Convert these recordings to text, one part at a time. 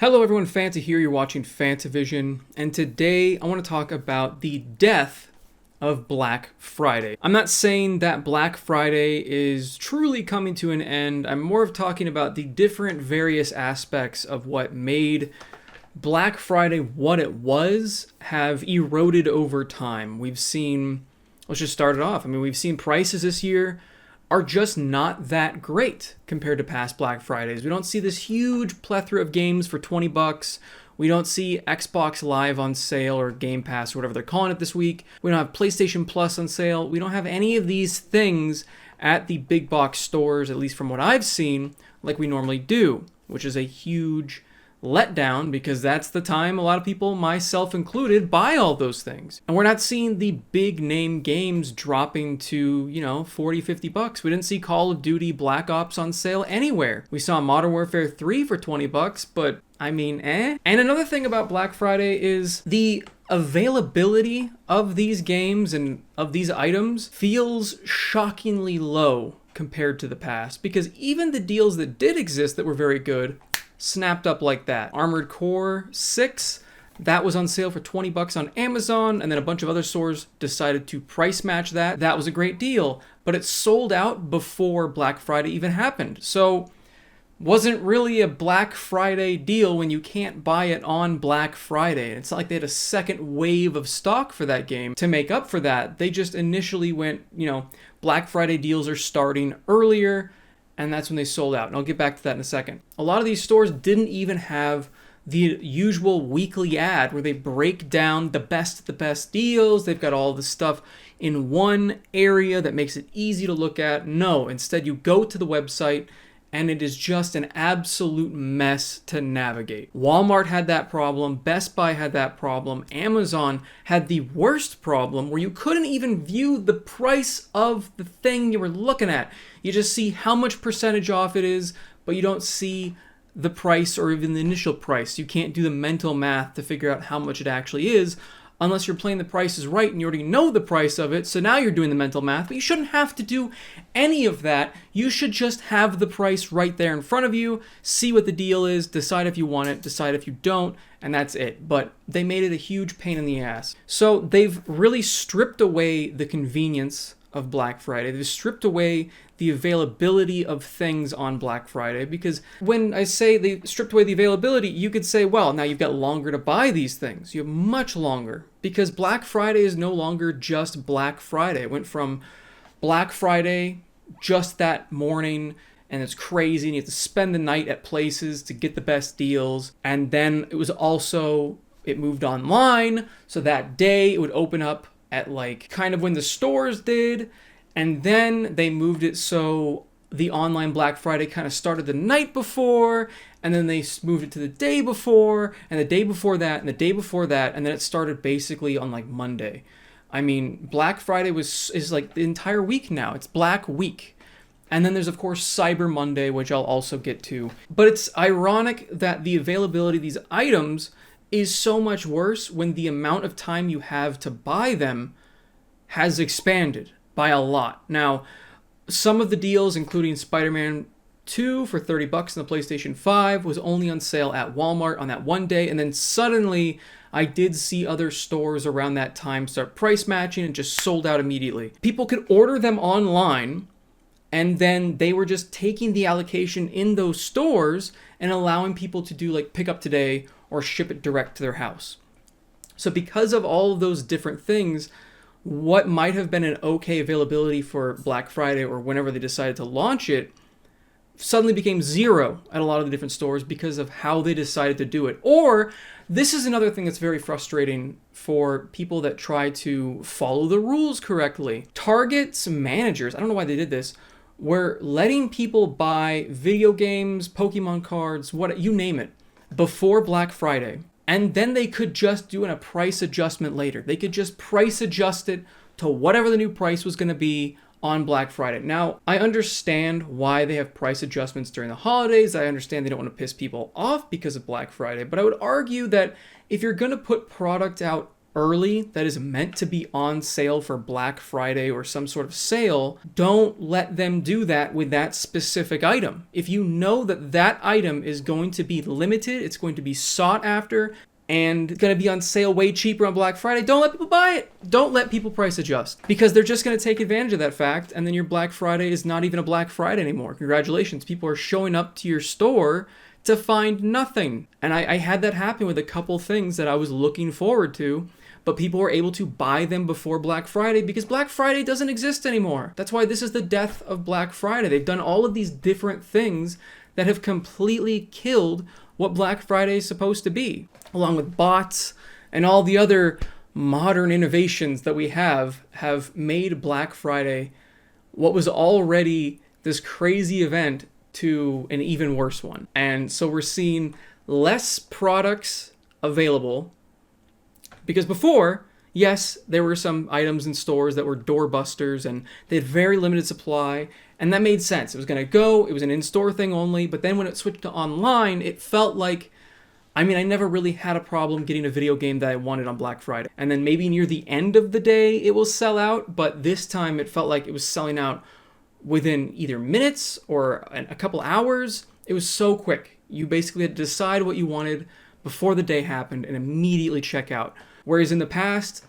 Hello everyone, Fanta here, you're watching FANTAVISION, and today I want to talk about the death of Black Friday. I'm not saying that Black Friday is truly coming to an end, I'm more of talking about the different various aspects of what made Black Friday what it was have eroded over time. Let's just start it off. We've seen prices this year are just not that great compared to past Black Fridays. We don't see this huge plethora of games for 20 bucks. We don't see Xbox Live on sale or Game Pass or whatever they're calling it this week. We don't have PlayStation Plus on sale. We don't have any of these things at the big box stores, at least from what I've seen, like we normally do, which is a huge letdown because that's the time a lot of people, myself included, buy all those things. And we're not seeing the big name games dropping to, 40, 50 bucks. We didn't see Call of Duty Black Ops on sale anywhere. We saw Modern Warfare 3 for 20 bucks, but And another thing about Black Friday is the availability of these games and of these items feels shockingly low compared to the past, because even the deals that did exist that were very good snapped up like that. Armored Core 6, that was on sale for 20 bucks on Amazon, and then a bunch of other stores decided to price match that. That was a great deal, but it sold out before Black Friday even happened. So wasn't really a Black Friday deal when you can't buy it on Black Friday. It's not like they had a second wave of stock for that game to make up for that. They just initially went, Black Friday deals are starting earlier, and that's when they sold out. And I'll get back to that in a second. A lot of these stores didn't even have the usual weekly ad where they break down the best deals. They've got all the stuff in one area that makes it easy to look at. No, instead you go to the website and it is just an absolute mess to navigate. Walmart had that problem, Best Buy had that problem, Amazon had the worst problem where you couldn't even view the price of the thing you were looking at. You just see how much percentage off it is, but you don't see the price or even the initial price. You can't do the mental math to figure out how much it actually is unless you're playing the prices right and you already know the price of it, so now you're doing the mental math, but you shouldn't have to do any of that. You should just have the price right there in front of you, see what the deal is, decide if you want it, decide if you don't, and that's it. But they made it a huge pain in the ass. So they've really stripped away the convenience of Black Friday. They've stripped away the availability of things on Black Friday, because when I say they stripped away the availability, you could say, well, now you've got longer to buy these things. You have much longer, because Black Friday is no longer just Black Friday. It went from Black Friday just that morning, and it's crazy, and you have to spend the night at places to get the best deals, and then it moved online, so that day it would open up at kind of when the stores did, and then they moved it so the online Black Friday kind of started the night before, and then they moved it to the day before, and the day before that, and the day before that, and then it started basically on Monday. Black Friday is the entire week now. It's Black Week. And then there's, of course, Cyber Monday, which I'll also get to. But it's ironic that the availability of these items is so much worse when the amount of time you have to buy them has expanded by a lot. Now, some of the deals, including Spider-Man 2 for 30 bucks on the PlayStation 5, was only on sale at Walmart on that one day, and then suddenly I did see other stores around that time start price matching and just sold out immediately. People could order them online, and then they were just taking the allocation in those stores and allowing people to do pick up today or ship it direct to their house. So because of all of those different things, what might have been an okay availability for Black Friday or whenever they decided to launch it suddenly became zero at a lot of the different stores because of how they decided to do it. Or this is another thing that's very frustrating for people that try to follow the rules correctly. Target's managers, I don't know why they did this, were letting people buy video games, Pokemon cards, you name it, before Black Friday, and then they could just do a price adjustment later. They could just price adjust it to whatever the new price was going to be on Black Friday. Now, I understand why they have price adjustments during the holidays. I understand they don't want to piss people off because of Black Friday, but I would argue that if you're going to put product out early that is meant to be on sale for Black Friday or some sort of sale, don't let them do that with that specific item. If you know that that item is going to be limited, it's going to be sought after, and going to be on sale way cheaper on Black Friday, don't let people buy it. Don't let people price adjust, because they're just going to take advantage of that fact, and then your Black Friday is not even a Black Friday anymore. Congratulations. People are showing up to your store to find nothing. And I had that happen with a couple things that I was looking forward to, but people were able to buy them before Black Friday because Black Friday doesn't exist anymore. That's why this is the death of Black Friday. They've done all of these different things that have completely killed what Black Friday is supposed to be, along with bots and all the other modern innovations that we have made Black Friday what was already this crazy event to an even worse one. And so we're seeing less products available, because before, yes, there were some items in stores that were doorbusters and they had very limited supply, and that made sense. It was going to go, it was an in-store thing only, but then when it switched to online, it felt like, I never really had a problem getting a video game that I wanted on Black Friday. And then maybe near the end of the day, it will sell out, but this time it felt like it was selling out within either minutes or a couple hours. It was so quick. You basically had to decide what you wanted before the day happened and immediately check out. Whereas in the past,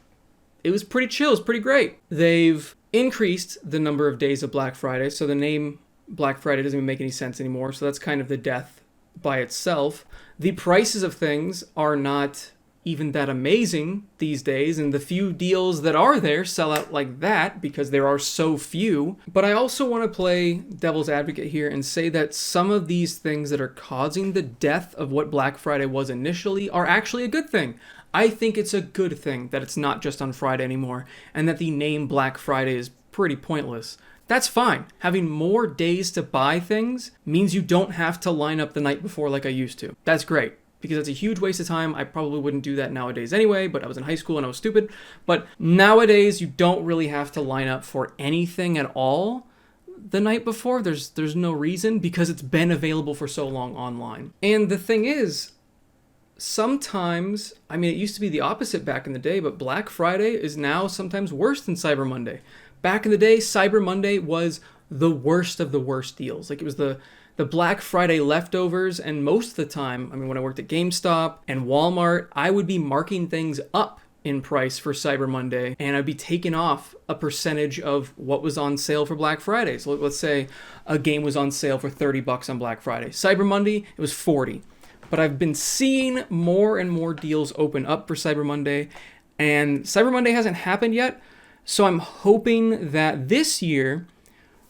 it was pretty chill, it was pretty great. They've increased the number of days of Black Friday, so the name Black Friday doesn't even make any sense anymore, so that's kind of the death by itself. The prices of things are not even that amazing these days, and the few deals that are there sell out like that because there are so few. But I also want to play devil's advocate here and say that some of these things that are causing the death of what Black Friday was initially are actually a good thing. I think it's a good thing that it's not just on Friday anymore, and that the name Black Friday is pretty pointless. That's fine. Having more days to buy things means you don't have to line up the night before like I used to. That's great, because it's a huge waste of time. I probably wouldn't do that nowadays anyway, but I was in high school and I was stupid. But nowadays, you don't really have to line up for anything at all the night before. There's no reason, because it's been available for so long online. And the thing is, sometimes, it used to be the opposite back in the day, but Black Friday is now sometimes worse than Cyber Monday. Back in the day, Cyber Monday was the worst of the worst deals. Like, it was the Black Friday leftovers, and most of the time, when I worked at GameStop and Walmart, I would be marking things up in price for Cyber Monday, and I'd be taking off a percentage of what was on sale for Black Friday. So let's say a game was on sale for $30 on Black Friday. Cyber Monday, it was $40. But I've been seeing more and more deals open up for Cyber Monday, and Cyber Monday hasn't happened yet. So I'm hoping that this year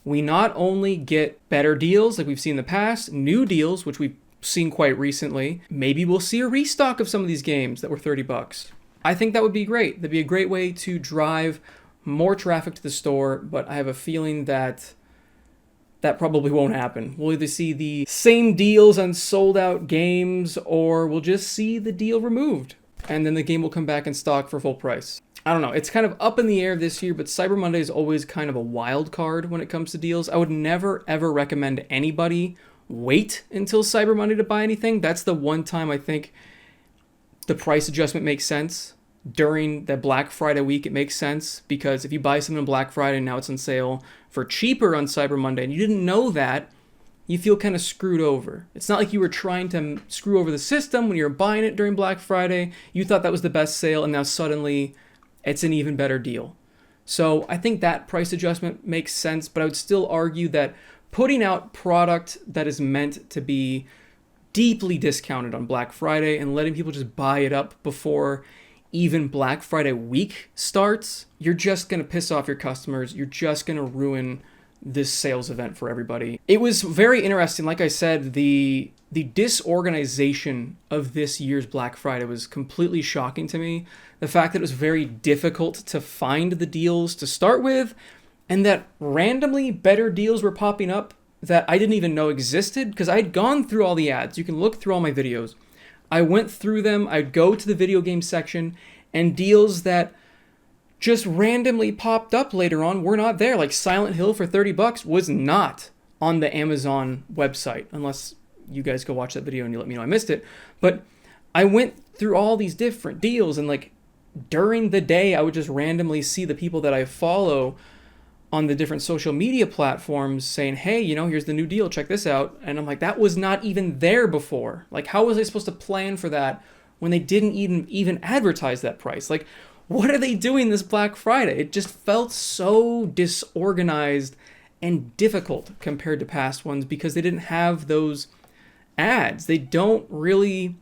we not only get better deals like we've seen in the past, new deals, which we've seen quite recently, maybe we'll see a restock of some of these games that were $30. I think that would be great. That'd be a great way to drive more traffic to the store, but I have a feeling that probably won't happen. We'll either see the same deals on sold out games, or we'll just see the deal removed, and then the game will come back in stock for full price. I don't know. It's kind of up in the air this year, but Cyber Monday is always kind of a wild card when it comes to deals. I would never, ever recommend anybody wait until Cyber Monday to buy anything. That's the one time I think the price adjustment makes sense. During the Black Friday week, it makes sense, because if you buy something on Black Friday and now it's on sale for cheaper on Cyber Monday and you didn't know that, you feel kind of screwed over. It's not like you were trying to screw over the system when you were buying it during Black Friday. You thought that was the best sale, and now suddenly it's an even better deal. So I think that price adjustment makes sense, but I would still argue that putting out product that is meant to be deeply discounted on Black Friday and letting people just buy it up before even Black Friday week starts, you're just going to piss off your customers. You're just going to ruin this sales event for everybody. It was very interesting. Like I said, the disorganization of this year's Black Friday was completely shocking to me. The fact that it was very difficult to find the deals to start with, and that randomly better deals were popping up that I didn't even know existed, because I'd gone through all the ads. You can look through all my videos. I went through them. I'd go to the video game section, and deals that just randomly popped up later on were not there. Like Silent Hill for $30 was not on the Amazon website, unless you guys go watch that video and you let me know I missed it. But I went through all these different deals, and like during the day, I would just randomly see the people that I follow on the different social media platforms saying, hey, here's the new deal, check this out. And I'm like, that was not even there before. Like, how was I supposed to plan for that when they didn't even advertise that price? Like, what are they doing this Black Friday? It just felt so disorganized and difficult compared to past ones because they didn't have those ads. They don't really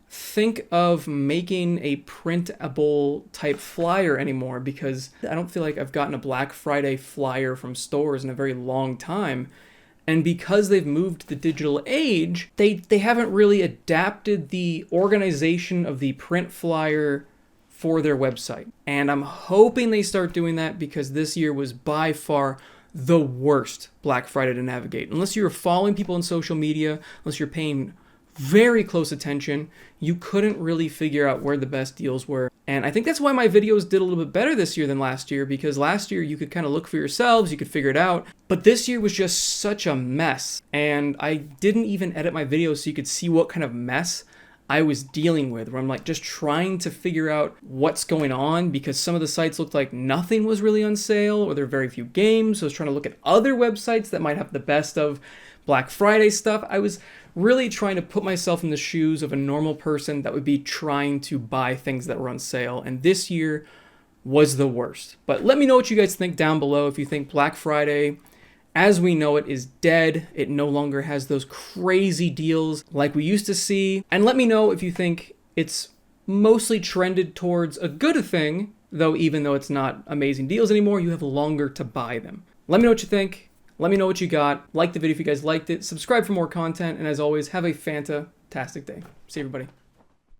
think of making a printable type flyer anymore because I don't feel like I've gotten a Black Friday flyer from stores in a very long time. And because they've moved to the digital age, they haven't really adapted the organization of the print flyer for their website. And I'm hoping they start doing that because this year was by far the worst Black Friday to navigate. Unless you're following people on social media, unless you're paying very close attention, you couldn't really figure out where the best deals were. And I think that's why my videos did a little bit better this year than last year, because last year you could kind of look for yourselves, you could figure it out. But this year was just such a mess. And I didn't even edit my videos so you could see what kind of mess I was dealing with, where I'm like just trying to figure out what's going on because some of the sites looked like nothing was really on sale or there were very few games. So I was trying to look at other websites that might have the best of Black Friday stuff. I was really trying to put myself in the shoes of a normal person that would be trying to buy things that were on sale. And this year was the worst. But let me know what you guys think down below. If you think Black Friday, as we know it, is dead. It no longer has those crazy deals like we used to see. And let me know if you think it's mostly trended towards a good thing, though even though it's not amazing deals anymore, you have longer to buy them. Let me know what you think. Let me know what you got. Like the video if you guys liked it. Subscribe for more content. And as always, have a fantastic day. See everybody.